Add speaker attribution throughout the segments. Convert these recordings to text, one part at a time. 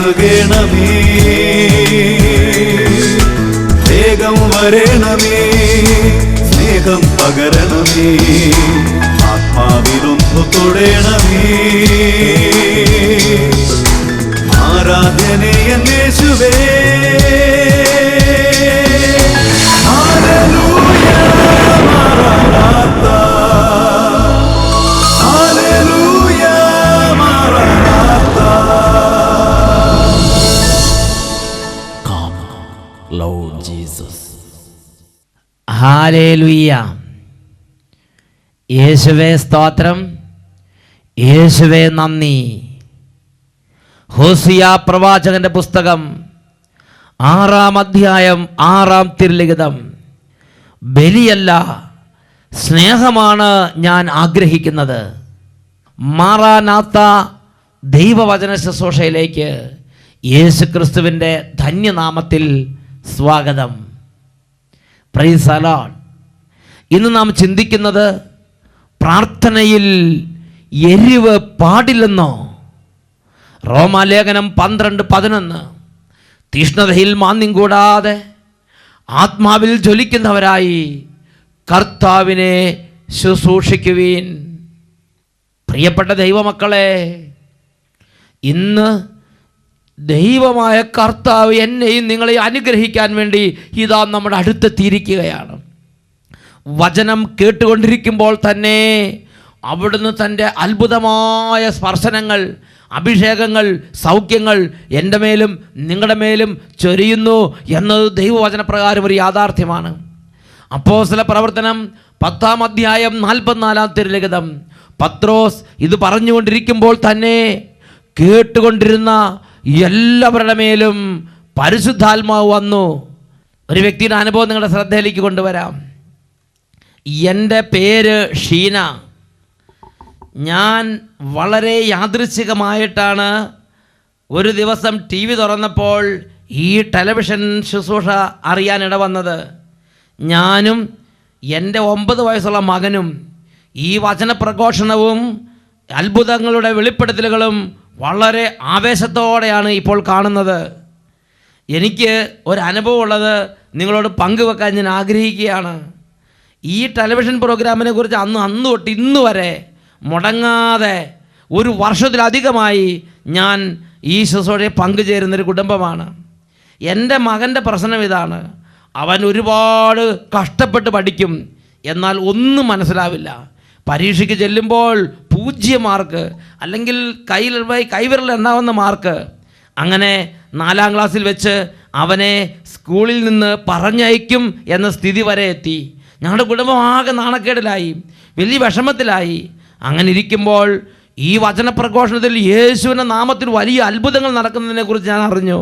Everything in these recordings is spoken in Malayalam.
Speaker 1: നൽകണമേ, വേഗം വരണമേ, സ്നേഹം പകരണമേ, ആത്മാവിലൊന്നു തൊടണമേ. ആരാധനയൻ യേശുവേ, ഹല്ലേലൂയ മാറാനാഥാ, ഹല്ലേലൂയ മാറാനാഥാ.
Speaker 2: Come, Lord Jesus. ഹല്ലേലൂയ. യേശുവേ സ്തോത്രം, യേശുവേ നന്ദി. ഹോസിയ പ്രവാചകന്റെ പുസ്തകം 6-ാം അധ്യായം 6-ാം തിരുലിഖിതം. ബലിയല്ല, സ്നേഹമാണ് ഞാൻ ആഗ്രഹിക്കുന്നത്. മാറാനാത്ത ദൈവവചന ശുശ്രൂഷയിലേക്ക് യേശുക്രിസ്തുവിൻ്റെ ധന്യനാമത്തിൽ സ്വാഗതം. Price the Lord. ഇന്ന് നാം ചിന്തിക്കുന്നത് പ്രാർത്ഥനയിൽ എരിവ് പാടില്ലെന്നോ. റോമാലേഖനം 12:11. തീഷ്ണതയിൽ മാന്യം കൂടാതെ ആത്മാവിൽ ജ്വലിക്കുന്നവരായി കർത്താവിനെ ശുശ്രൂഷിക്കുവീൻ. പ്രിയപ്പെട്ട ദൈവമക്കളെ, ഇന്ന് ദൈവമായ കർത്താവ് എന്നെയും നിങ്ങളെയും അനുഗ്രഹിക്കാൻ വേണ്ടി ഇതാ നമ്മുടെ അടുത്തെത്തിയിരിക്കുകയാണ്. വചനം കേട്ടുകൊണ്ടിരിക്കുമ്പോൾ തന്നെ അവിടുന്ന് തൻ്റെ അത്ഭുതമായ സ്പർശനങ്ങൾ, അഭിഷേകങ്ങൾ, സൗഖ്യങ്ങൾ എൻ്റെ മേലും നിങ്ങളുടെ മേലും ചൊരിയുന്നു എന്നത് ദൈവവചനപ്രകാരം ഒരു യാഥാർത്ഥ്യമാണ്. അപ്പോസ്തല പ്രവർത്തനം 10-ാം അധ്യായം 44-ാം തിരുലിഖിതം. പത്രോസ് ഇത് പറഞ്ഞുകൊണ്ടിരിക്കുമ്പോൾ തന്നെ കേട്ടുകൊണ്ടിരുന്ന എല്ലാവരുടെ മേലും പരിശുദ്ധാത്മാവ് വന്നു. ഒരു വ്യക്തിയുടെ അനുഭവം നിങ്ങളുടെ ശ്രദ്ധയിലേക്ക് കൊണ്ടുവരാം. എൻ്റെ പേര് ഷീന. ഞാൻ വളരെ യാദൃച്ഛികമായിട്ടാണ് ഒരു ദിവസം TV തുറന്നപ്പോൾ ഈ ടെലിവിഷൻ ശുശ്രൂഷ അറിയാനിട വന്നത്. ഞാനും എൻ്റെ 9 വയസ്സുള്ള മകനും ഈ വചനപ്രഘോഷണവും അത്ഭുതങ്ങളുടെ വെളിപ്പെടുത്തലുകളും വളരെ ആവേശത്തോടെയാണ് ഇപ്പോൾ കാണുന്നത്. എനിക്ക് ഒരു അനുഭവം ഉള്ളത് നിങ്ങളോട് പങ്കുവെക്കാൻ ഞാൻ ആഗ്രഹിക്കുകയാണ്. ഈ ടെലിവിഷൻ പ്രോഗ്രാമിനെ കുറിച്ച് അന്ന് തൊട്ട് ഇന്ന് വരെ മുടങ്ങാതെ 1 വർഷത്തിലധികമായി ഞാൻ ഈ ശുശ്രൂഷയിൽ പങ്കുചേരുന്നൊരു കുടുംബമാണ്. എൻ്റെ മകൻ്റെ പ്രശ്നം ഇതാണ്. അവൻ ഒരുപാട് കഷ്ടപ്പെട്ട് പഠിക്കും, എന്നാൽ ഒന്നും മനസ്സിലാവില്ല. പരീക്ഷയ്ക്ക് ചെല്ലുമ്പോൾ 0 മാർക്ക്, അല്ലെങ്കിൽ കൈവിരൽ എണ്ണാവുന്ന മാർക്ക്. അങ്ങനെ 4-ാം ക്ലാസ്സിൽ വെച്ച് അവനെ സ്കൂളിൽ നിന്ന് പറഞ്ഞയക്കും എന്ന സ്ഥിതി വരെ എത്തി. ഞങ്ങളുടെ കുടുംബം ആകെ നാണക്കേടിലായി, വലിയ വിഷമത്തിലായി. അങ്ങനെ ഇരിക്കുമ്പോൾ ഈ വചനപ്രഘോഷണത്തിൽ യേശുവിൻ്റെ നാമത്തിൽ വലിയ അത്ഭുതങ്ങൾ നടക്കുന്നതിനെക്കുറിച്ച് ഞാൻ അറിഞ്ഞു.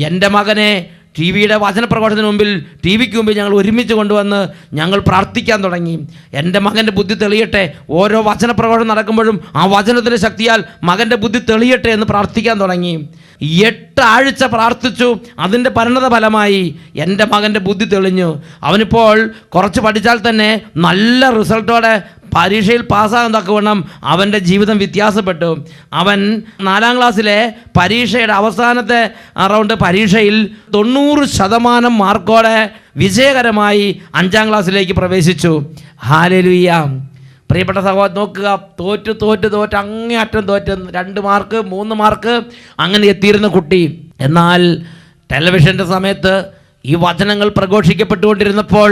Speaker 2: എൻ്റെ മകനെ TV-യുടെ വചനപ്രഘോഷണത്തിന് മുമ്പിൽ, TV-ക്ക് മുമ്പിൽ ഞങ്ങൾ ഒരുമിച്ച് കൊണ്ടുവന്ന് ഞങ്ങൾ പ്രാർത്ഥിക്കാൻ തുടങ്ങി. എൻ്റെ മകൻ്റെ ബുദ്ധി തെളിയട്ടെ, ഓരോ വചനപ്രഘോഷണം നടക്കുമ്പോഴും ആ വചനത്തിൻ്റെ ശക്തിയാൽ മകൻ്റെ ബുദ്ധി തെളിയട്ടെ എന്ന് പ്രാർത്ഥിക്കാൻ തുടങ്ങി. 8 ആഴ്ച പ്രാർത്ഥിച്ചു. അതിൻ്റെ പരിണത ഫലമായി എൻ്റെ മകൻ്റെ ബുദ്ധി തെളിഞ്ഞു. അവനിപ്പോൾ കുറച്ച് പഠിച്ചാൽ തന്നെ നല്ല റിസൾട്ടോടെ പരീക്ഷയിൽ പാസ്സാകാൻ തക്കവണ്ണം അവൻ്റെ ജീവിതം വ്യത്യാസപ്പെട്ടു. അവൻ 4-ാം ക്ലാസ്സിലെ പരീക്ഷയുടെ അവസാനത്തെ റൗണ്ട് പരീക്ഷയിൽ 90% മാർക്കോടെ വിജയകരമായി 5-ാം ക്ലാസ്സിലേക്ക് പ്രവേശിച്ചു. ഹല്ലേലൂയ. പ്രിയപ്പെട്ട സഹോദരൻ നോക്കുക, തോറ്റ് അങ്ങേയറ്റം തോറ്റ് 2 മാർക്ക് 3 മാർക്ക് അങ്ങനെ എത്തിയിരുന്ന കുട്ടി. എന്നാൽ ടെലിവിഷൻ്റെ സമയത്ത് ഈ വചനങ്ങൾ പ്രഘോഷിക്കപ്പെട്ടുകൊണ്ടിരുന്നപ്പോൾ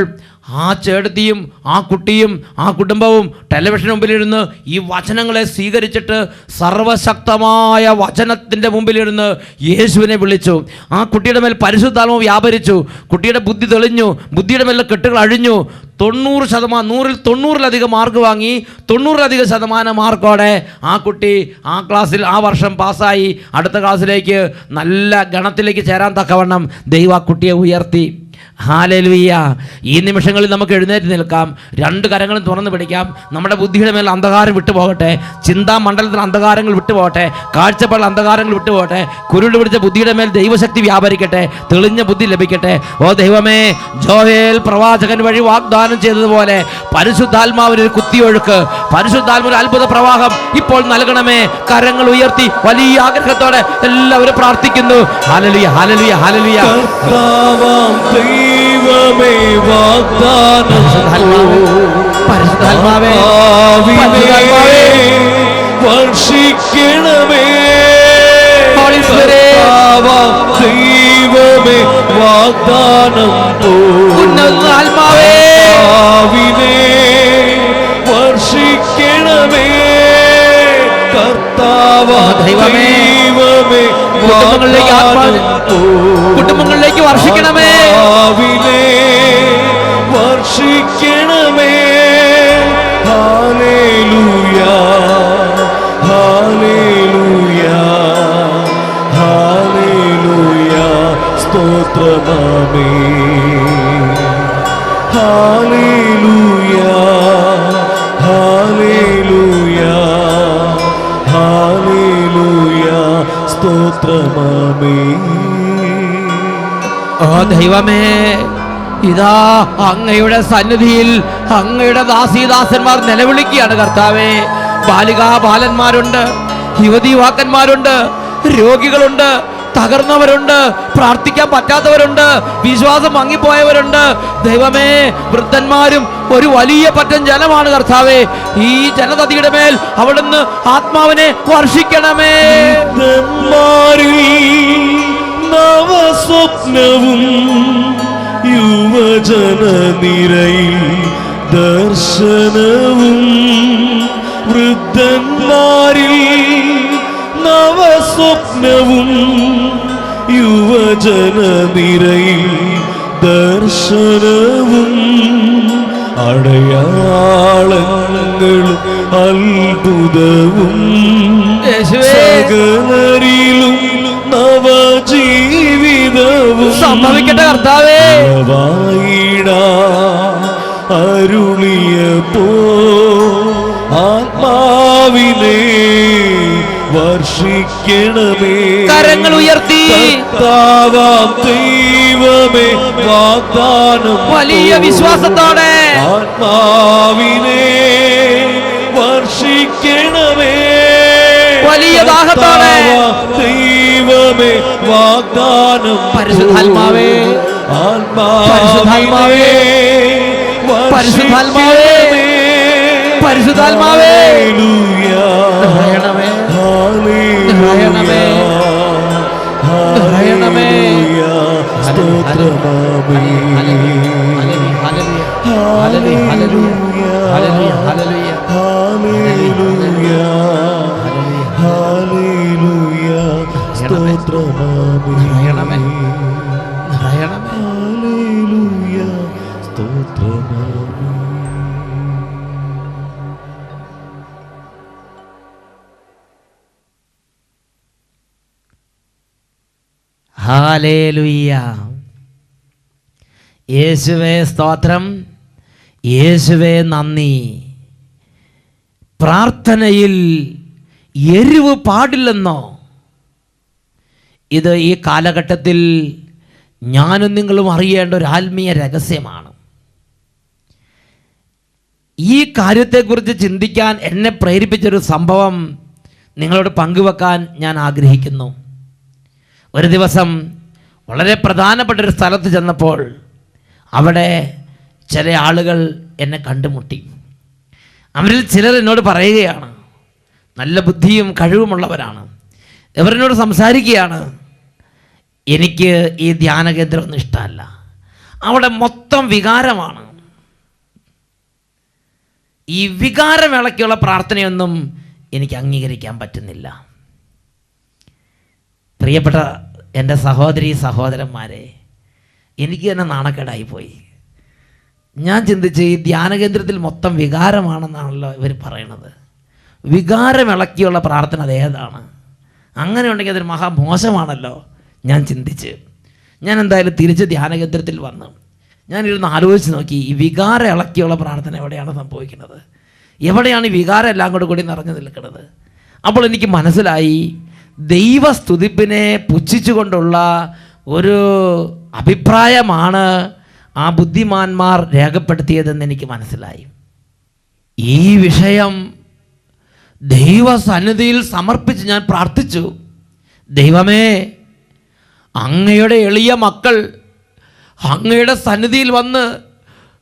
Speaker 2: ആ ചേട്ടത്തിയും ആ കുട്ടിയും ആ കുടുംബവും ടെലിവിഷന് മുമ്പിലിരുന്ന് ഈ വചനങ്ങളെ സ്വീകരിച്ചിട്ട് സർവശക്തമായ വചനത്തിൻ്റെ മുമ്പിലിരുന്ന് യേശുവിനെ വിളിച്ചു. ആ കുട്ടിയുടെ മേൽ പരിശുദ്ധാത്മാവ് വ്യാപരിച്ചു. കുട്ടിയുടെ ബുദ്ധി തെളിഞ്ഞു, ബുദ്ധിയുടെ മേലെ കെട്ടുകൾ അഴിഞ്ഞു. 90%, 100-ൽ മാർക്ക് വാങ്ങി. 90% മാർക്കോടെ ആ കുട്ടി ആ ക്ലാസ്സിൽ ആ വർഷം പാസ്സായി അടുത്ത ക്ലാസ്സിലേക്ക് നല്ല ഗണത്തിലേക്ക് ചേരാൻ തക്കവണ്ണം ദൈവം ആ കുട്ടിയെ ഉയർത്തി. ഹല്ലേലൂയ. ഈ നിമിഷങ്ങളിൽ നമുക്ക് എഴുന്നേറ്റ് നിൽക്കാം, രണ്ട് കരങ്ങളും തുറന്നു പിടിക്കാം. നമ്മുടെ ബുദ്ധിയുടെ മേൽ അന്ധകാരം വിട്ടുപോകട്ടെ, ചിന്താമണ്ഡലത്തിൽ അന്ധകാരങ്ങൾ വിട്ടുപോകട്ടെ, കാഴ്ചപ്പാടിൽ അന്ധകാരങ്ങൾ വിട്ടുപോകട്ടെ. കുരുട് പിടിച്ച ബുദ്ധിയുടെ മേൽ ദൈവശക്തി വ്യാപരിക്കട്ടെ, തെളിഞ്ഞ ബുദ്ധി ലഭിക്കട്ടെ. ഓ ദൈവമേ, ജോവേൽ പ്രവാചകൻ വഴി വാഗ്ദാനം ചെയ്തതുപോലെ പരിശുദ്ധാത്മാവിനൊരു കുത്തിയൊഴുക്ക്, പരിശുദ്ധാത്മാവിന് അത്ഭുത പ്രവാഹം ഇപ്പോൾ നൽകണമേ. കരങ്ങൾ ഉയർത്തി വലിയ ആഗ്രഹത്തോടെ എല്ലാവരും പ്രാർത്ഥിക്കുന്നു. ഹല്ലേലൂയ, ഹല്ലേലൂയ, ഹല്ലേലൂയ.
Speaker 3: ദൈവമേ വാഗ്ദാനം
Speaker 2: പരിശുദ്ധാത്മാവേ,
Speaker 3: വർഷിക്കണമേ. ദൈവമേ വാഗ്ദാനം
Speaker 2: ആത്മാവേ
Speaker 3: വർഷിക്കണമേ. കർത്താവ
Speaker 2: ദൈവമേ, കുടുംബങ്ങളിലേക്ക് വർഷിക്കണമേ,
Speaker 3: വർഷിക്കണമേ. ഹല്ലേലൂയ, ഹല്ലേലൂയ, ഹല്ലേലൂയ. സ്തോത്രമേ. ഹല്ലേലൂയ, ഹല്ലേലൂയ, ഹല്ലേലൂയ. സ്തോത്രമേ.
Speaker 2: ഓ ദൈവമേ, ഇതാ അങ്ങയുടെ സന്നിധിയിൽ അങ്ങയുടെ ദാസീദാസന്മാർ നിലവിളിക്കുകയാണ് കർത്താവേ. ബാലികാ ബാലന്മാരുണ്ട്, യുവതി യുവാക്കന്മാരുണ്ട്, രോഗികളുണ്ട്, തകർന്നവരുണ്ട്, പ്രാർത്ഥിക്കാൻ പറ്റാത്തവരുണ്ട്, വിശ്വാസം മങ്ങിപ്പോയവരുണ്ട്. ദൈവമേ, വൃദ്ധന്മാരും ഒരു വലിയ പറ്റം ജനമാണ് കർത്താവേ. ഈ ജനതയുടെ മേൽ അവിടുന്ന് ആത്മാവിനെ വർഷിക്കണമേ.
Speaker 3: നവസ്വപ്നവും യുവജന നിരയിൽ ദർശനവും, വൃദ്ധന്മാരിൽ നവസ്വപ്നവും യുവജന നിരയിൽ ദർശനവും, അടയാളങ്ങളും അത്ഭുതവും, സകലരിലും നവജീവിതവും
Speaker 2: സംഭവിക്കട്ടെ കർത്താവേ.
Speaker 3: അരുളിയപ്പോ ആത്മാവിനെ വർഷിക്കണമേ.
Speaker 2: കരങ്ങൾ ഉയർത്തി
Speaker 3: ദൈവമേ വാഗ്ദാനം
Speaker 2: വലിയ വിശ്വാസത്തോടെ
Speaker 3: ആത്മാവിനെ വർഷിക്കണമേ.
Speaker 2: വലിയ ദാഹത്തോടെ
Speaker 3: ദൈവമേ വാഗ്ദാനം
Speaker 2: പരിശുദ്ധാത്മാവേ,
Speaker 3: ആത്മാവിനെ
Speaker 2: പരിശുദ്ധാത്മാവേ, പരിശുദ്ധാത്മാവേ, നിറയണമേ, നിറയണമേ, നിറയണമേ.
Speaker 3: സ്തോത്രമേ.
Speaker 2: ഹല്ലേലൂയ, ഹല്ലേലൂയ, ഹല്ലേലൂയ, ഹല്ലേലൂയ,
Speaker 3: ഹല്ലേലൂയ, ഹല്ലേലൂയ. സ്തോത്രമേ.
Speaker 2: നിറയണമേ, നിറയണമേ.
Speaker 3: ഹല്ലേലൂയ. സ്തോത്രമേ.
Speaker 2: ഹല്ലേലൂയ. യേശുവേ സ്തോത്രം, യേശുവേ നന്ദി. പ്രാർത്ഥനയിൽ എരിവ് പാടില്ലെന്നോ? ഇത് ഈ കാലഘട്ടത്തിൽ ഞാനും നിങ്ങളും അറിയേണ്ട ഒരു ആത്മീയ രഹസ്യമാണ്. ഈ കാര്യത്തെക്കുറിച്ച് ചിന്തിക്കാൻ എന്നെ പ്രേരിപ്പിച്ചൊരു സംഭവം നിങ്ങളോട് പങ്കുവെക്കാൻ ഞാൻ ആഗ്രഹിക്കുന്നു. ഒരു ദിവസം വളരെ പ്രധാനപ്പെട്ടൊരു സ്ഥലത്ത് ചെന്നപ്പോൾ അവിടെ ചില ആളുകൾ എന്നെ കണ്ടുമുട്ടി. അവരിൽ ചിലർ എന്നോട് പറയുകയാണ്, നല്ല ബുദ്ധിയും കഴിവുമുള്ളവരാണ്. ഇവരെന്നോട് സംസാരിക്കുകയാണ്, എനിക്ക് ഈ ധ്യാന കേന്ദ്രമൊന്നും ഇഷ്ടമല്ല, അവിടെ മൊത്തം വികാരമാണ്, ഈ വികാരമേളയ്ക്കുള്ള പ്രാർത്ഥനയൊന്നും എനിക്ക് അംഗീകരിക്കാൻ പറ്റുന്നില്ല. പ്രിയപ്പെട്ട എൻ്റെ സഹോദരി സഹോദരന്മാരെ, എനിക്ക് തന്നെ നാണക്കേടായിപ്പോയി. ഞാൻ ചിന്തിച്ച്, ഈ ധ്യാനകേന്ദ്രത്തിൽ മൊത്തം വികാരമാണെന്നാണല്ലോ ഇവർ പറയണത്. വികാരമിളക്കിയുള്ള പ്രാർത്ഥന അത് ഏതാണ്? അങ്ങനെ ഉണ്ടെങ്കിൽ അതൊരു മഹാമോശമാണല്ലോ. ഞാൻ ചിന്തിച്ച് ഞാൻ എന്തായാലും തിരിച്ച് ധ്യാനകേന്ദ്രത്തിൽ വന്നു. ഞാനിരുന്ന് ആലോചിച്ച് നോക്കി, ഈ വികാരം ഇളക്കിയുള്ള പ്രാർത്ഥന എവിടെയാണ് സംഭവിക്കുന്നത്, എവിടെയാണ് ഈ വികാരം എല്ലാം കൂടി നിറഞ്ഞു നിൽക്കുന്നത്. അപ്പോൾ എനിക്ക് മനസ്സിലായി, ദൈവസ്തുതിപ്പിനെ പുച്ഛിച്ചുകൊണ്ടുള്ള ഒരു അഭിപ്രായമാണ് ആ ബുദ്ധിമാന്മാർ രേഖപ്പെടുത്തിയതെന്ന് എനിക്ക് മനസ്സിലായി. ഈ വിഷയം ദൈവസന്നിധിയിൽ സമർപ്പിച്ച് ഞാൻ പ്രാർത്ഥിച്ചു. ദൈവമേ, അങ്ങയുടെ എളിയ മക്കൾ അങ്ങയുടെ സന്നിധിയിൽ വന്ന്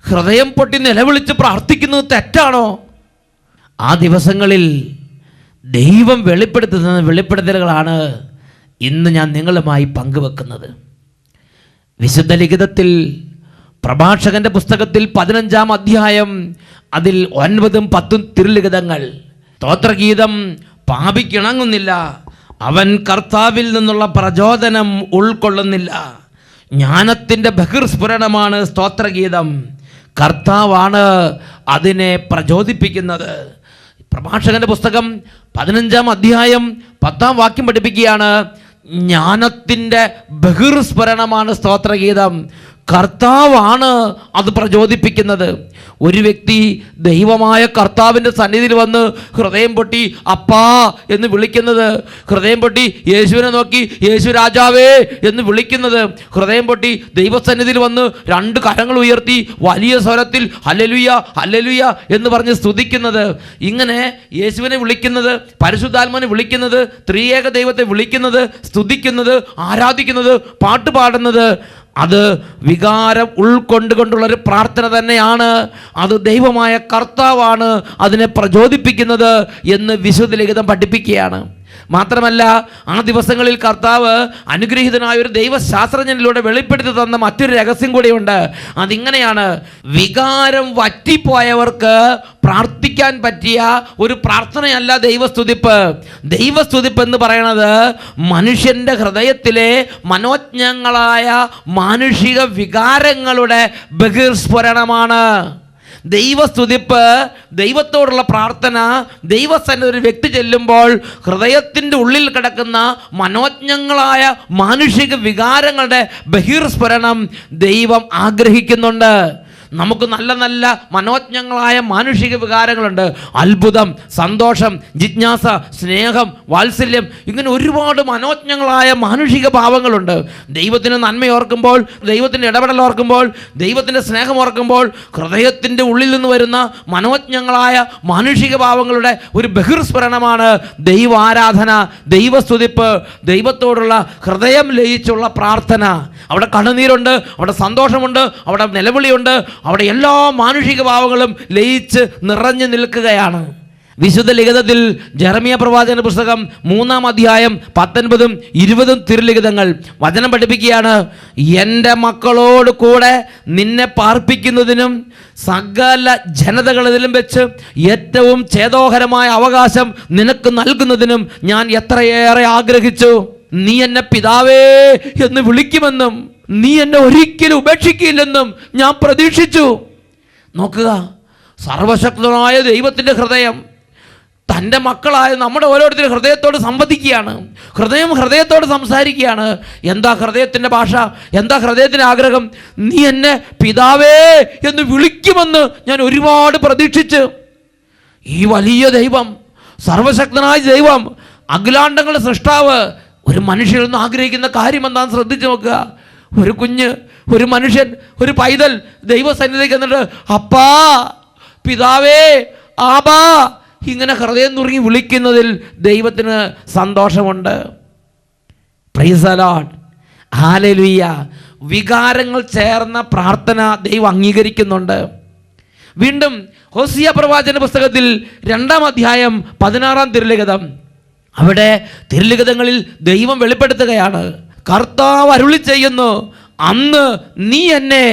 Speaker 2: ഹൃദയം പൊട്ടി നിലവിളിച്ച് പ്രാർത്ഥിക്കുന്നത് തെറ്റാണോ? ആ ദിവസങ്ങളിൽ ദൈവം വെളിപ്പെടുത്തുന്ന വെളിപ്പെടുത്തലുകളാണ് ഇന്ന് ഞാൻ നിങ്ങളുമായി പങ്കുവെക്കുന്നത്. വിശുദ്ധ ലിഖിതത്തിൽ പ്രഭാഷകന്റെ പുസ്തകത്തിൽ 15-ാം അധ്യായം അതിൽ 9-ഉം 10-ഉം തിരുലിഖിതങ്ങൾ, സ്തോത്രഗീതം പാപിക്കിണങ്ങുന്നില്ല, അവൻ കർത്താവിൽ നിന്നുള്ള പ്രചോദനം ഉൾക്കൊള്ളുന്നില്ല. ജ്ഞാനത്തിൻ്റെ ബഹിർസ്ഫുരണമാണ് സ്തോത്രഗീതം, കർത്താവാണ് അതിനെ പ്രചോദിപ്പിക്കുന്നത്. പ്രഭാഷകന്റെ പുസ്തകം 15-ാം അധ്യായം 10-ാം വാക്യം പഠിപ്പിക്കുകയാണ്, ജ്ഞാനത്തിൻ്റെ ബഹിർസ്ഫുരണമാണ് സ്തോത്രഗീതം, കർത്താവാണ് അത് പ്രചോദിപ്പിക്കുന്നത്. ഒരു വ്യക്തി ദൈവമായ കർത്താവിൻ്റെ സന്നിധിയിൽ വന്ന് ഹൃദയം പൊട്ടി അപ്പാ എന്ന് വിളിക്കുന്നത്, ഹൃദയം പൊട്ടി യേശുവിനെ നോക്കി യേശു രാജാവേ എന്ന് വിളിക്കുന്നത്, ഹൃദയം പൊട്ടി ദൈവസന്നിധിയിൽ വന്ന് 2 കരങ്ങൾ ഉയർത്തി വലിയ സ്വരത്തിൽ ഹല്ലേലൂയ ഹല്ലേലൂയ എന്ന് പറഞ്ഞ് സ്തുതിക്കുന്നത്, ഇങ്ങനെ യേശുവിനെ വിളിക്കുന്നത്, പരിശുദ്ധാത്മാവിനെ വിളിക്കുന്നത്, ത്രിയേക ദൈവത്തെ വിളിക്കുന്നത്, സ്തുതിക്കുന്നത്, ആരാധിക്കുന്നത്, പാട്ട് പാടുന്നത്, അത് വികാരം ഉൾക്കൊണ്ടുകൊണ്ടുള്ളൊരു പ്രാർത്ഥന തന്നെയാണ്. അത് ദൈവമായ കർത്താവാണ് അതിനെ പ്രചോദിപ്പിക്കുന്നത് എന്ന് വിശുദ്ധ ലിഖിതം പഠിപ്പിക്കുകയാണ്. മാത്രമല്ല, ആ ദിവസങ്ങളിൽ കർത്താവ് അനുഗ്രഹീതനായ ഒരു ദൈവശാസ്ത്രജ്ഞനിലൂടെ വെളിപ്പെടുത്തി തന്ന മറ്റൊരു രഹസ്യം കൂടിയുണ്ട്. അതിങ്ങനെയാണ്, വികാരം വറ്റിപ്പോയവർക്ക് പ്രാർത്ഥിക്കാൻ പറ്റിയ ഒരു പ്രാർത്ഥനയല്ല ദൈവസ്തുതിപ്പ്. ദൈവസ്തുതിപ്പ് എന്ന് പറയുന്നത് മനുഷ്യൻ്റെ ഹൃദയത്തിലെ മനോജ്ഞങ്ങളായ മാനുഷിക വികാരങ്ങളുടെ ബഹിർസ്ഫുരണമാണ്. ദൈവസ്തുതിപ്പ്, ദൈവത്തോടുള്ള പ്രാർത്ഥന, ദൈവസന്നിധിയിൽ ഒരു വ്യക്തി ചെല്ലുമ്പോൾ ഹൃദയത്തിൻ്റെ ഉള്ളിൽ കിടക്കുന്ന മനോജ്ഞങ്ങളായ മാനുഷിക വികാരങ്ങളുടെ ബഹിർസ്ഫുരണം ദൈവം ആഗ്രഹിക്കുന്നുണ്ട്. നമുക്ക് നല്ല നല്ല മനോജ്ഞങ്ങളായ മാനുഷിക വികാരങ്ങളുണ്ട്. അത്ഭുതം, സന്തോഷം, ജിജ്ഞാസ, സ്നേഹം, വാത്സല്യം, ഇങ്ങനെ ഒരുപാട് മനോജ്ഞങ്ങളായ മാനുഷിക ഭാവങ്ങളുണ്ട്. ദൈവത്തിന് നന്മ ഓർക്കുമ്പോൾ, ദൈവത്തിൻ്റെ ഇടപെടൽ ഓർക്കുമ്പോൾ, ദൈവത്തിൻ്റെ സ്നേഹം ഓർക്കുമ്പോൾ ഹൃദയത്തിൻ്റെ ഉള്ളിൽ നിന്ന് വരുന്ന മനോജ്ഞങ്ങളായ മാനുഷിക ഭാവങ്ങളുടെ ഒരു ബഹിർസ്ഫുരണമാണ് ദൈവാരാധന, ദൈവസ്തുതിപ്പ്, ദൈവത്തോടുള്ള ഹൃദയം ലയിച്ചുള്ള പ്രാർത്ഥന. അവിടെ കണ്ണുനീരുണ്ട്, അവിടെ സന്തോഷമുണ്ട്, അവിടെ നിലവിളിയുണ്ട്, അവിടെ എല്ലാ മാനുഷിക ഭാവങ്ങളും ലയിച്ച് നിറഞ്ഞു നിൽക്കുകയാണ്. വിശുദ്ധ ലിഖിതത്തിൽ ജെറമിയ പ്രവാചകന്റെ പുസ്തകം 3-ാം അധ്യായം 19-ഉം 20-ഉം തിരുലിഖിതങ്ങൾ വചനം പഠിപ്പിക്കുകയാണ്, എൻ്റെ മക്കളോട് കൂടെ നിന്നെ പാർപ്പിക്കുന്നതിനും സകല ജനതകളിലും വെച്ച് ഏറ്റവും ഛേദോഹരമായ അവകാശം നിനക്ക് നൽകുന്നതിനും ഞാൻ എത്രയേറെ ആഗ്രഹിച്ചു. നീ എന്നെ പിതാവേ എന്ന് വിളിക്കുമെന്നും നീ എന്നെ ഒരിക്കലും ഉപേക്ഷിക്കില്ലെന്നും ഞാൻ പ്രതീക്ഷിച്ചു. നോക്കുക, സർവശക്തനായ ദൈവത്തിൻ്റെ ഹൃദയം തൻ്റെ മക്കളായ നമ്മുടെ ഓരോരുത്തരും ഹൃദയത്തോട് സംവദിക്കുകയാണ്. ഹൃദയത്തോട് സംസാരിക്കുകയാണ്. എന്താ ഹൃദയത്തിൻ്റെ ഭാഷ? എന്താ ഹൃദയത്തിൻ്റെ ആഗ്രഹം? നീ എന്നെ പിതാവേ എന്ന് വിളിക്കുമെന്ന് ഞാൻ ഒരുപാട് പ്രതീക്ഷിച്ച്. ഈ വലിയ ദൈവം, സർവശക്തനായ ദൈവം, അഖിലാണ്ടങ്ങളുടെ സൃഷ്ടാവ്, ഒരു മനുഷ്യരിൽ നിന്ന് ആഗ്രഹിക്കുന്ന കാര്യം എന്താണെന്ന് ശ്രദ്ധിച്ചു നോക്കുക. ഒരു കുഞ്ഞ്, ഒരു മനുഷ്യൻ, ഒരു പൈതൽ ദൈവസന്നിധിക്ക് എന്നിട്ട് അപ്പാ, പിതാവേ, ആബാ ഇങ്ങനെ ഹൃദയം നുറുങ്ങി വിളിക്കുന്നതിൽ ദൈവത്തിന് സന്തോഷമുണ്ട്. Price the Lord, hallelujah. വികാരങ്ങൾ ചേർന്ന പ്രാർത്ഥന ദൈവം അംഗീകരിക്കുന്നുണ്ട്. വീണ്ടും ഹോസിയ പ്രവാചന പുസ്തകത്തിൽ 2-ാം അധ്യായം 16-ാം തിരുലിഖിതം, അവിടെ തിരുലിഖിതങ്ങളിൽ ദൈവം വെളിപ്പെടുത്തുകയാണ്, കർത്താവ് അരുളി ചെയ്യുന്നു, അന്ന് നീ എന്നെ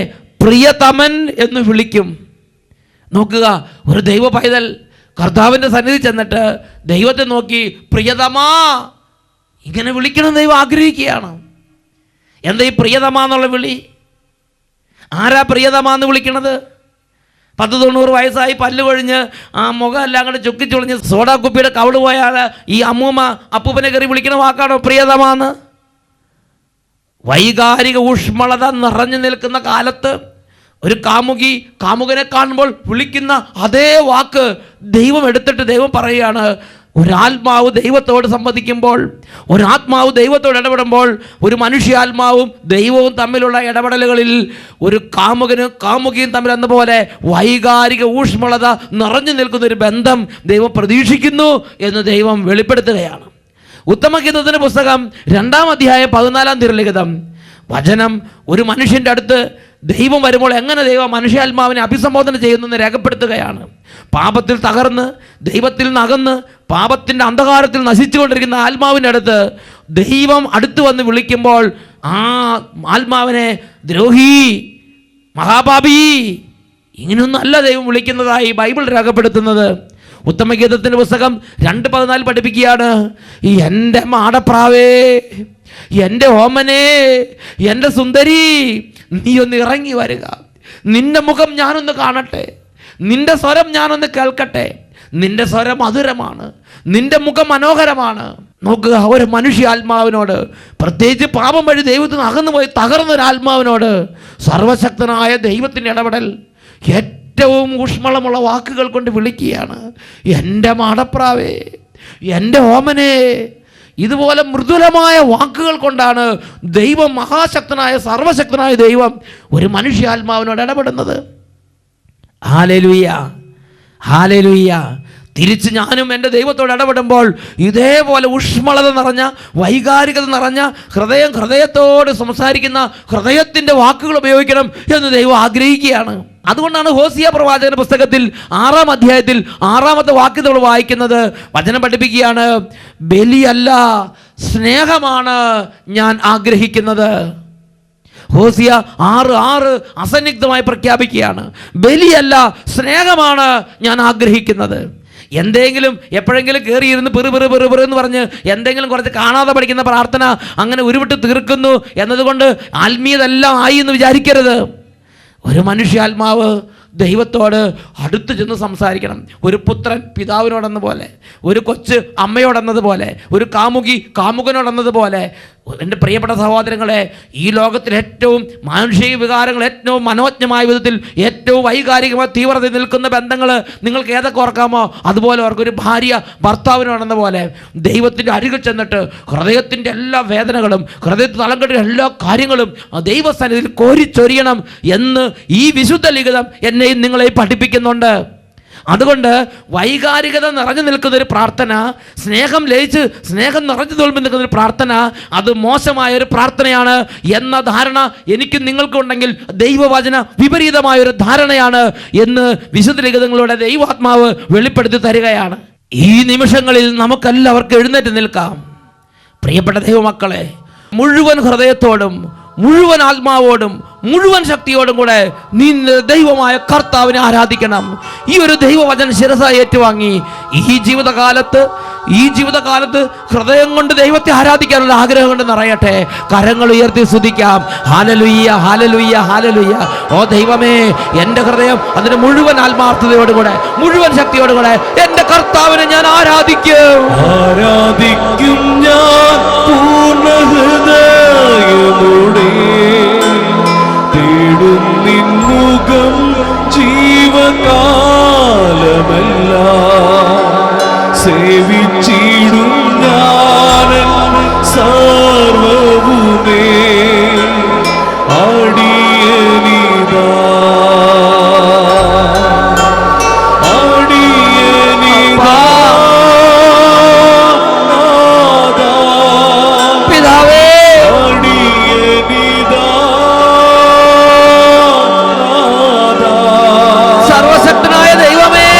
Speaker 2: പ്രിയതമൻ എന്ന് വിളിക്കും. നോക്കുക, ഒരു ദൈവ പൈതൽ കർത്താവിൻ്റെ സന്നിധി ചെന്നിട്ട് ദൈവത്തെ നോക്കി പ്രിയതമാ ഇങ്ങനെ വിളിക്കണം ദൈവം ആഗ്രഹിക്കുകയാണ്. എന്താ ഈ പ്രിയതമാ എന്നുള്ള വിളി? ആരാ പ്രിയതമാന്ന് വിളിക്കണത്? 90 വയസ്സായി പല്ല് കൊഴിഞ്ഞ് ആ മുഖം എല്ലാം കൂടെ ചുക്കിച്ചുളിഞ്ഞ് സോഡാ കുപ്പിയുടെ കവിള് പോയാൽ ഈ അമ്മൂമ്മ അപ്പൂപ്പനെ കയറി വിളിക്കണ വാക്കാണോ പ്രിയതമാന്ന്? വൈകാരിക ഊഷ്മളത നിറഞ്ഞു നിൽക്കുന്ന കാലത്ത് ഒരു കാമുകി കാമുകനെ കാണുമ്പോൾ വിളിക്കുന്ന അതേ വാക്ക് ദൈവം എടുത്തിട്ട് ദൈവം പറയുകയാണ്, ഒരാത്മാവ് ദൈവത്തോട് സംവദിക്കുമ്പോൾ, ഒരാത്മാവ് ദൈവത്തോട് ഇടപെടുമ്പോൾ, ഒരു മനുഷ്യാത്മാവും ദൈവവും തമ്മിലുള്ള ഇടപെടലുകളിൽ ഒരു കാമുകനും കാമുകിയും തമ്മിൽ എന്നപോലെ വൈകാരിക ഊഷ്മളത നിറഞ്ഞു നിൽക്കുന്ന ഒരു ബന്ധം ദൈവം പ്രതീക്ഷിക്കുന്നു എന്ന് ദൈവം വെളിപ്പെടുത്തുകയാണ്. ഉത്തമഗീതത്തിൻ്റെ പുസ്തകം 2-ാം അധ്യായം 14-ാം തിരുലിഖിതം വചനം ഒരു മനുഷ്യൻ്റെ അടുത്ത് ദൈവം വരുമ്പോൾ എങ്ങനെ ദൈവം മനുഷ്യാത്മാവിനെ അഭിസംബോധന ചെയ്യുന്നെന്ന് രേഖപ്പെടുത്തുകയാണ്. പാപത്തിൽ തകർന്ന് ദൈവത്തിൽ നകന്ന് പാപത്തിൻ്റെ അന്ധകാരത്തിൽ നശിച്ചുകൊണ്ടിരിക്കുന്ന ആത്മാവിൻ്റെ അടുത്ത് ദൈവം അടുത്ത് വന്ന് വിളിക്കുമ്പോൾ ആ ആത്മാവിനെ ദ്രോഹി, മഹാപാപി, ഇങ്ങനെയൊന്നും അല്ല ദൈവം വിളിക്കുന്നതായി ബൈബിൾ രേഖപ്പെടുത്തുന്നത്. ഉത്തമഗീതത്തിൻ്റെ പുസ്തകം 2:14 പഠിപ്പിക്കുകയാണ്, എൻ്റെ മാടപ്രാവേ, എൻ്റെ ഓമനേ, എൻ്റെ സുന്ദരി, നീ ഒന്ന് ഇറങ്ങി വരിക, നിന്റെ മുഖം ഞാനൊന്ന് കാണട്ടെ, നിന്റെ സ്വരം ഞാനൊന്ന് കേൾക്കട്ടെ. നിന്റെ സ്വരം മധുരമാണ്, നിന്റെ മുഖം മനോഹരമാണ്. നോക്കുക, ഒരു മനുഷ്യാത്മാവിനോട്, പ്രത്യേകിച്ച് പാപം വഴി ദൈവത്തിന് അകന്നുപോയി തകർന്നൊരാത്മാവിനോട് സർവശക്തനായ ദൈവത്തിൻ്റെ ഇടപെടൽ ഏറ്റവും ഊഷ്മളമുള്ള വാക്കുകൾ കൊണ്ട് വിളിക്കുകയാണ്, എൻ്റെ മാടപ്രാവേ, എൻ്റെ ഓമനേ. ഇതുപോലെ മൃദുലമായ വാക്കുകൾ കൊണ്ടാണ് ദൈവം, മഹാശക്തനായ സർവശക്തനായ ദൈവം ഒരു മനുഷ്യാത്മാവിനോട് ഇടപെടുന്നത്. Hallelujah, hallelujah. തിരിച്ച് ഞാനും എൻ്റെ ദൈവത്തോട് ഇടപെടുമ്പോൾ ഇതേപോലെ ഊഷ്മളത നിറഞ്ഞ, വൈകാരികത നിറഞ്ഞ ഹൃദയത്തോട് സംസാരിക്കുന്ന ഹൃദയത്തിൻ്റെ വാക്കുകൾ ഉപയോഗിക്കണം എന്ന് ദൈവം ആഗ്രഹിക്കുകയാണ്. അതുകൊണ്ടാണ് ഹോസിയ പ്രവാചകന്റെ പുസ്തകത്തിൽ 6-ാം അധ്യായത്തിൽ 6-ാമത്തെ വാക്യം നമ്മൾ വായിക്കുന്നത്. വചനം പഠിപ്പിക്കുകയാണ്, ബലിയല്ല സ്നേഹമാണ് ഞാൻ ആഗ്രഹിക്കുന്നത്. ഹോസിയ 6:6 അസന്നിഗ്ധമായി പ്രഖ്യാപിക്കുകയാണ്, ബലിയല്ല സ്നേഹമാണ് ഞാൻ ആഗ്രഹിക്കുന്നത്. എന്തെങ്കിലും എപ്പോഴെങ്കിലും കയറിയിരുന്ന് പെറു എന്ന് പറഞ്ഞ് എന്തെങ്കിലും കുറച്ച് കാണാതെ പഠിക്കുന്ന പ്രാർത്ഥന അങ്ങനെ ഉരുവിട്ട് തീർക്കുന്നു എന്നതുകൊണ്ട് ആത്മീയതെല്ലാം ആയി എന്ന് വിചാരിക്കരുത്. ഒരു മനുഷ്യാത്മാവ് ദൈവത്തോട് അടുത്ത് ചെന്ന് സംസാരിക്കണം. ഒരു പുത്രൻ പിതാവിനോടെന്ന പോലെ, ഒരു കൊച്ച് അമ്മയോടെന്നതുപോലെ, ഒരു കാമുകി കാമുകനോടെന്നതുപോലെ. എൻ്റെ പ്രിയപ്പെട്ട സഹോദരങ്ങളെ, ഈ ലോകത്തിൽ ഏറ്റവും മാനുഷിക വികാരങ്ങൾ ഏറ്റവും മനോജ്ഞമായ വിധത്തിൽ ഏറ്റവും വൈകാരികമായ തീവ്രത നിൽക്കുന്ന ബന്ധങ്ങൾ നിങ്ങൾക്ക് ഏതൊക്കെ ഓർക്കാമോ അതുപോലെ ഓർക്കൊരു ഭാര്യ ഭർത്താവിനോടെന്ന പോലെ ദൈവത്തിൻ്റെ അരികിൽ ചെന്നിട്ട് ഹൃദയത്തിൻ്റെ എല്ലാ വേദനകളും ഹൃദയത്തിൽ തലം കെട്ടിയ എല്ലാ കാര്യങ്ങളും ദൈവസന്നിധിയിൽ കോരിച്ചൊരിയണം എന്ന് ഈ വിശുദ്ധ ലിഖിതം എന്നെയും നിങ്ങളെയും പഠിപ്പിക്കുന്നുണ്ട്. അതുകൊണ്ട് വൈകാരികത നിറഞ്ഞു നിൽക്കുന്നൊരു പ്രാർത്ഥന, സ്നേഹം ലയിച്ച് സ്നേഹം നിറഞ്ഞു തോൽപ്പി നിൽക്കുന്നൊരു പ്രാർത്ഥന, അത് മോശമായൊരു പ്രാർത്ഥനയാണ് എന്ന ധാരണ എനിക്കും നിങ്ങൾക്കും ഉണ്ടെങ്കിൽ ദൈവവചന വിപരീതമായൊരു ധാരണയാണ് എന്ന് വിശുദ്ധ ലിഖിതങ്ങളുടെ ദൈവാത്മാവ് വെളിപ്പെടുത്തി തരികയാണ്. ഈ നിമിഷങ്ങളിൽ നമുക്കെല്ലാവർക്കും എഴുന്നേറ്റ് നിൽക്കാം. പ്രിയപ്പെട്ട ദൈവമക്കളെ, മുഴുവൻ ഹൃദയത്തോടും മുഴുവൻ ആത്മാവോടും മുഴുവൻ ശക്തിയോടും കൂടെ നീ ദൈവമായ കർത്താവിനെ ആരാധിക്കണം. ഈ ഒരു ദൈവവചന ശിരസായി ഏറ്റുവാങ്ങി ഈ ജീവിതകാലത്ത് ഹൃദയം കൊണ്ട് ദൈവത്തെ ആരാധിക്കാനുള്ള ആഗ്രഹം കൊണ്ട് നിറയട്ടെ. കരങ്ങൾ ഉയർത്തി സ്തുതിക്കാം. ഹല്ലേലൂയ, ഹല്ലേലൂയ, ഹല്ലേലൂയ. ഓ ദൈവമേ, എൻ്റെ ഹൃദയം അതിന് മുഴുവൻ ആത്മാർത്ഥതയോടുകൂടെ മുഴുവൻ ശക്തിയോടുകൂടെ എൻ്റെ കർത്താവിനെ ഞാൻ ആരാധിക്കും
Speaker 3: ഞാൻ പൂർണ്ണ ഹൃദയമോടെ. തേടും നിൻ മുഖം ജീവകാലമെല്ലാം. സേവിച്ചിടും ഞാനൻ സർവ്വവുമേ. അടിയനിതാ
Speaker 2: സർവശക്തനായ ദൈവമേ,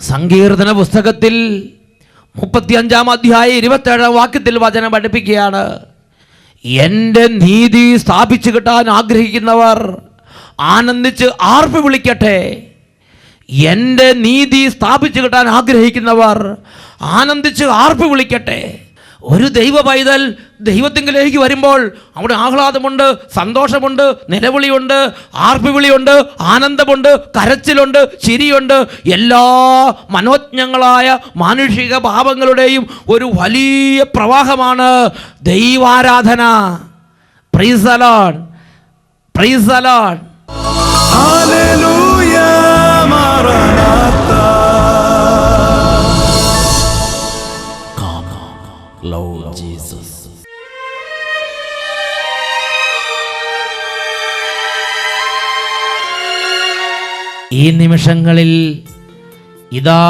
Speaker 2: സങ്കീർത്തന പുസ്തകത്തിൽ 35 അധ്യായം 27 വാക്യത്തിൽ വചനം പഠിപ്പിക്കുകയാണ്, എൻ്റെ നീതി സ്ഥാപിച്ചു കിട്ടാൻ ആഗ്രഹിക്കുന്നവർ ആനന്ദിച്ച് ആർപ്പ് വിളിക്കട്ടെ. എൻ്റെ നീതി സ്ഥാപിച്ചു കിട്ടാൻ ആഗ്രഹിക്കുന്നവർ ആനന്ദിച്ച് ആർപ്പ് വിളിക്കട്ടെ. ഒരു ദൈവ പൈതൽ ദൈവത്തിങ്കിലേക്ക് വരുമ്പോൾ അവിടെ ആഹ്ലാദമുണ്ട്, സന്തോഷമുണ്ട്, നിലവിളിയുണ്ട്, ആർപ്പുവിളിയുണ്ട്, ആനന്ദമുണ്ട്, കരച്ചിലുണ്ട്, ചിരിയുണ്ട്. എല്ലാ മനോജ്ഞങ്ങളായ മാനുഷിക ഭാവങ്ങളുടെയും ഒരു വലിയ പ്രവാഹമാണ് ദൈവാരാധന. Praise the Lord, praise the Lord.
Speaker 1: ഹല്ലേലൂയ മാറനാത്ത.
Speaker 2: Lord Jesus. ഈ നിമിഷങ്ങളിൽ ഇതാ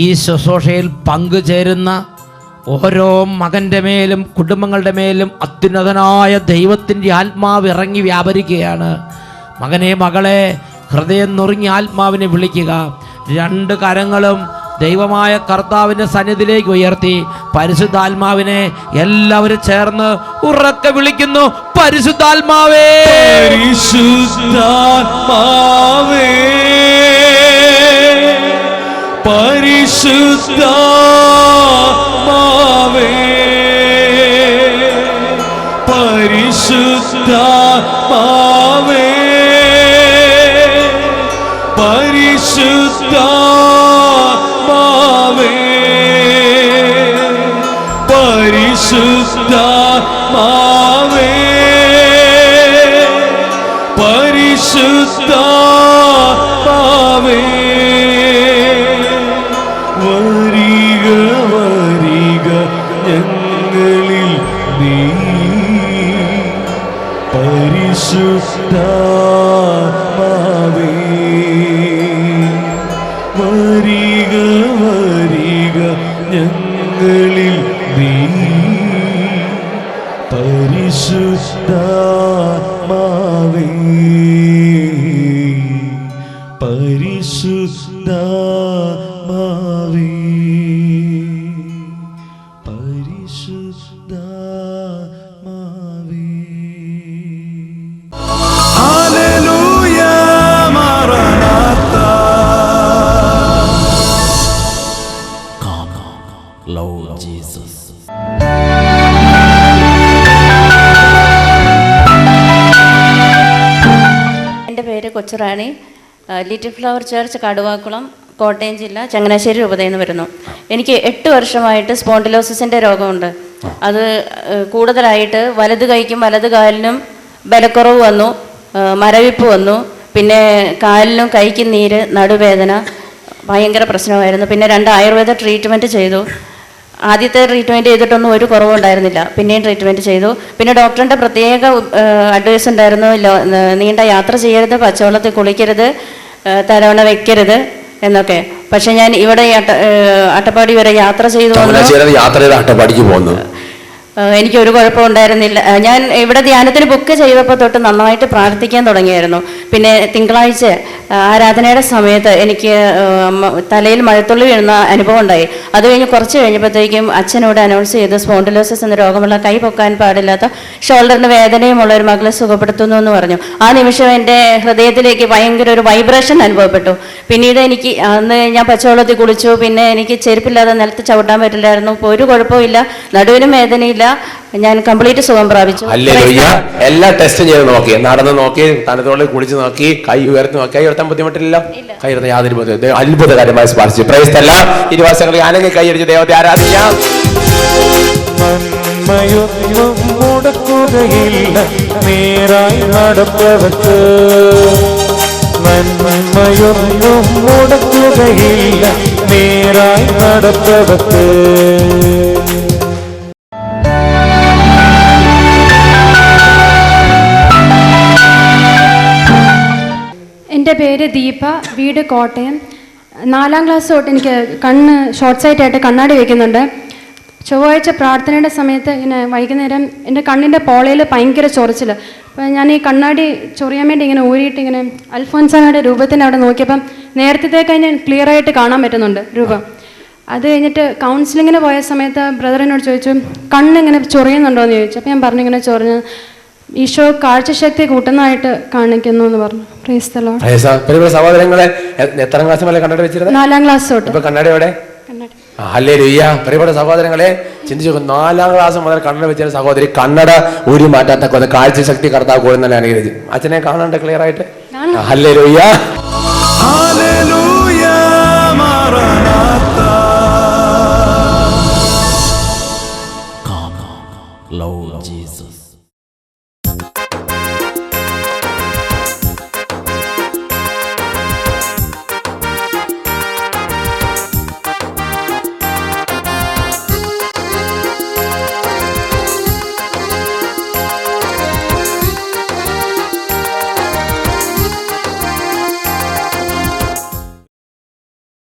Speaker 2: ഈ ശുശ്രൂഷയിൽ പങ്കുചേരുന്ന ഓരോ മകൻ്റെ മേലും കുടുംബങ്ങളുടെ മേലും അത്യുന്നതനായ ദൈവത്തിൻ്റെ ആത്മാവ് ഇറങ്ങി വ്യാപരിക്കുകയാണ്. മകനെ, മകളെ, ഹൃദയം നുറുങ്ങി ആത്മാവിനെ വിളിക്കുക. 2 കരങ്ങളും ദൈവമായ കർത്താവിൻ്റെ സന്നിധിയിലേക്ക് ഉയർത്തി പരിശുദ്ധാത്മാവിനെ എല്ലാവരും ചേർന്ന് ഉറക്കെ വിളിക്കുന്നു. പരിശുദ്ധാത്മാവേ,
Speaker 3: പരിശുദ്ധാത്മാവേ, പരിശുദ്ധാത്മാവേ, പരിശുദ്ധാത്മാവേ, പരിശുദ്ധാത്മാവേ, പരിശുദ്ധാത്മാവേ, പരിശുദ്ധാത്മാവേ, വരിക വരിക ഞങ്ങളിൽ നീ, പരിശുദ്ധാത്മാവേ, വരിക വരിക ഞങ്ങളിൽ നീ, പരിശുദ്ധാത്മാവേ, പരിശുദ്ധാത്മാവേ, പരിശുദ്ധാത്മാവേ.
Speaker 1: ഹല്ലേലൂയ മാറനാത്ത.
Speaker 2: Lord Jesus.
Speaker 4: എൻ്റെ പേര് Kochurani. Little flower church Kaduvakulam, Kottayam ജില്ല, ചങ്ങനാശ്ശേരി രൂപതയിൽ നിന്ന് വരുന്നു. എനിക്ക് 8 വർഷമായിട്ട് സ്പോണ്ടിലോസിസിൻ്റെ രോഗമുണ്ട്. അത് കൂടുതലായിട്ട് വലത് കൈക്കും വലത് കാലിനും ബലക്കുറവ് വന്നു, മരവിപ്പ് വന്നു, പിന്നെ കാലിനും കൈക്കും നീര്, നടുവേദന, ഭയങ്കര പ്രശ്നമായിരുന്നു. പിന്നെ 2 ആയുർവേദ ട്രീറ്റ്മെൻറ്റ് ചെയ്തു. ആദ്യത്തെ ട്രീറ്റ്മെൻറ്റ് ചെയ്തിട്ടൊന്നും ഒരു കുറവുണ്ടായിരുന്നില്ല. പിന്നെയും ട്രീറ്റ്മെൻറ്റ് ചെയ്തു. പിന്നെ ഡോക്ടറിൻ്റെ പ്രത്യേക അഡ്വൈസ് ഉണ്ടായിരുന്നു, നീണ്ട യാത്ര ചെയ്യരുത്, പച്ചവെള്ളത്തിൽ കുളിക്കരുത്, തലവണ വെക്കരുത് എന്നൊക്കെ. പക്ഷെ ഞാൻ ഇവിടെ അട്ടപ്പാടി വരെ യാത്ര ചെയ്തു
Speaker 5: അട്ടപ്പാടിക്ക് പോകുന്നു.
Speaker 4: എനിക്കൊരു കുഴപ്പമുണ്ടായിരുന്നില്ല. ഞാൻ ഇവിടെ ധ്യാനത്തിന് ബുക്ക് ചെയ്തപ്പോൾ തൊട്ട് നന്നായിട്ട് പ്രാർത്ഥിക്കാൻ തുടങ്ങിയായിരുന്നു. പിന്നെ തിങ്കളാഴ്ച ആരാധനയുടെ സമയത്ത് എനിക്ക് തലയിൽ മഴത്തുള്ളി വീഴുന്ന അനുഭവം ഉണ്ടായി. അത് കഴിഞ്ഞ് കുറച്ച് കഴിഞ്ഞപ്പോഴത്തേക്കും അച്ഛനോട് അനൗൺസ് ചെയ്ത് സ്പോണ്ടിലോസിസ് എന്ന രോഗമുള്ള, കൈ പൊക്കാൻ പാടില്ലാത്ത, ഷോൾഡറിന് വേദനയുമുള്ള ഒരു മകളെ സുഖപ്പെടുത്തുന്നു എന്ന് പറഞ്ഞു. ആ നിമിഷം എൻ്റെ ഹൃദയത്തിലേക്ക് ഭയങ്കര ഒരു വൈബ്രേഷൻ അനുഭവപ്പെട്ടു. പിന്നീട് എനിക്ക് അന്ന് ഞാൻ പച്ചവെള്ളത്തിൽ കുളിച്ചു. പിന്നെ എനിക്ക് ചെരുപ്പില്ലാതെ നിലത്ത് ചവിട്ടാൻ പറ്റില്ലായിരുന്നു. ഇപ്പോൾ ഒരു കുഴപ്പമില്ല, നടുവിനും വേദനയില്ല, ഞാൻ കംപ്ലീറ്റ് സുഖം പ്രാപിച്ചു.
Speaker 5: എല്ലാ ടെസ്റ്റും ചെയ്ത് നോക്കി, നടന്ന് നോക്കി, തണുത്തോളം കുളിച്ച് നോക്കി, കൈ ഉയർത്തി നോക്കി. കൈ ഉയർത്താൻ ബുദ്ധിമുട്ടില്ലല്ലോ? കൈ ഉയർത്താൻ യാതൊരു ബുദ്ധിമുട്ട്, അത്ഭുതകരമായി സ്പർശിച്ചു. Price the Lord. ഇരുവാസങ്ങളിൽ ആണെങ്കിൽ കൈയടിച്ച് ദൈവത്തെ ആരാധിക്കാം.
Speaker 3: നന്മയൊന്നും മുടക്കുകയില്ല നേരായി നടപ്പവർക്ക്, നന്മയൊന്നും മുടക്കുകയില്ല നേരായി നടപ്പവർക്ക്.
Speaker 6: എൻ്റെ പേര് ദീപ, വീട് കോട്ടയം. 4ാം ക്ലാസ് തൊട്ട് എനിക്ക് കണ്ണ് ഷോർട്ട് സൈറ്റായിട്ട് കണ്ണാടി വയ്ക്കുന്നുണ്ട്. ചൊവ്വാഴ്ച പ്രാർത്ഥനയുടെ സമയത്ത് ഇങ്ങനെ വൈകുന്നേരം എൻ്റെ കണ്ണിൻ്റെ പോളയിൽ ഭയങ്കര ചൊറിച്ചിൽ. അപ്പോൾ ഞാൻ ഈ കണ്ണാടി ചൊറിയാൻ വേണ്ടി ഇങ്ങനെ ഊരിയിട്ട് ഇങ്ങനെ അൽഫോൻസായുടെ രൂപത്തിന് അവിടെ നോക്കിയപ്പം നേരത്തെ കഴിഞ്ഞ് ക്ലിയർ ആയിട്ട് കാണാൻ പറ്റുന്നുണ്ട് രൂപം. അത് കഴിഞ്ഞിട്ട് കൗൺസിലിങ്ങിന് പോയ സമയത്ത് ബ്രദർ എന്നോട് ചോദിച്ചു കണ്ണിങ്ങനെ ചൊറിയുന്നുണ്ടോ എന്ന് ചോദിച്ചു. അപ്പോൾ ഞാൻ പറഞ്ഞു ഇങ്ങനെ ചൊറിഞ്ഞ് ഈശോ കാഴ്ചശക്തി കൂട്ടുന്നതായിട്ട് കാണിക്കുന്നു എന്ന് പറഞ്ഞു. Price the Lord.
Speaker 5: സഹോദരങ്ങളെ എത്ര ക്ലാസ് മുതൽ കണ്ണട വെച്ചിരുന്നത്?
Speaker 6: 4ാം ക്ലാസ് തൊട്ട്.
Speaker 5: ഇപ്പൊ കണ്ണടയോടെ ഹല്ലേലൂയ. പ്രിയപ്പെട്ട സഹോദരങ്ങളെ ചിന്തിച്ചു, 4ാം ക്ലാസ് മുതൽ കണ്ണട വെച്ച സഹോദരി കണ്ണട ഒരു മാറ്റാത്ത കൊന്ന് കാഴ്ചശക്തി കർത്താവ് കൂടുന്നല്ല അനുഗ്രഹിച്ചു. അച്ഛനെ കാണണ്ട ക്ലിയർ ആയിട്ട്. Hallelujah.
Speaker 1: Hallelujah, Maranatha.
Speaker 2: Come, Lord Jesus.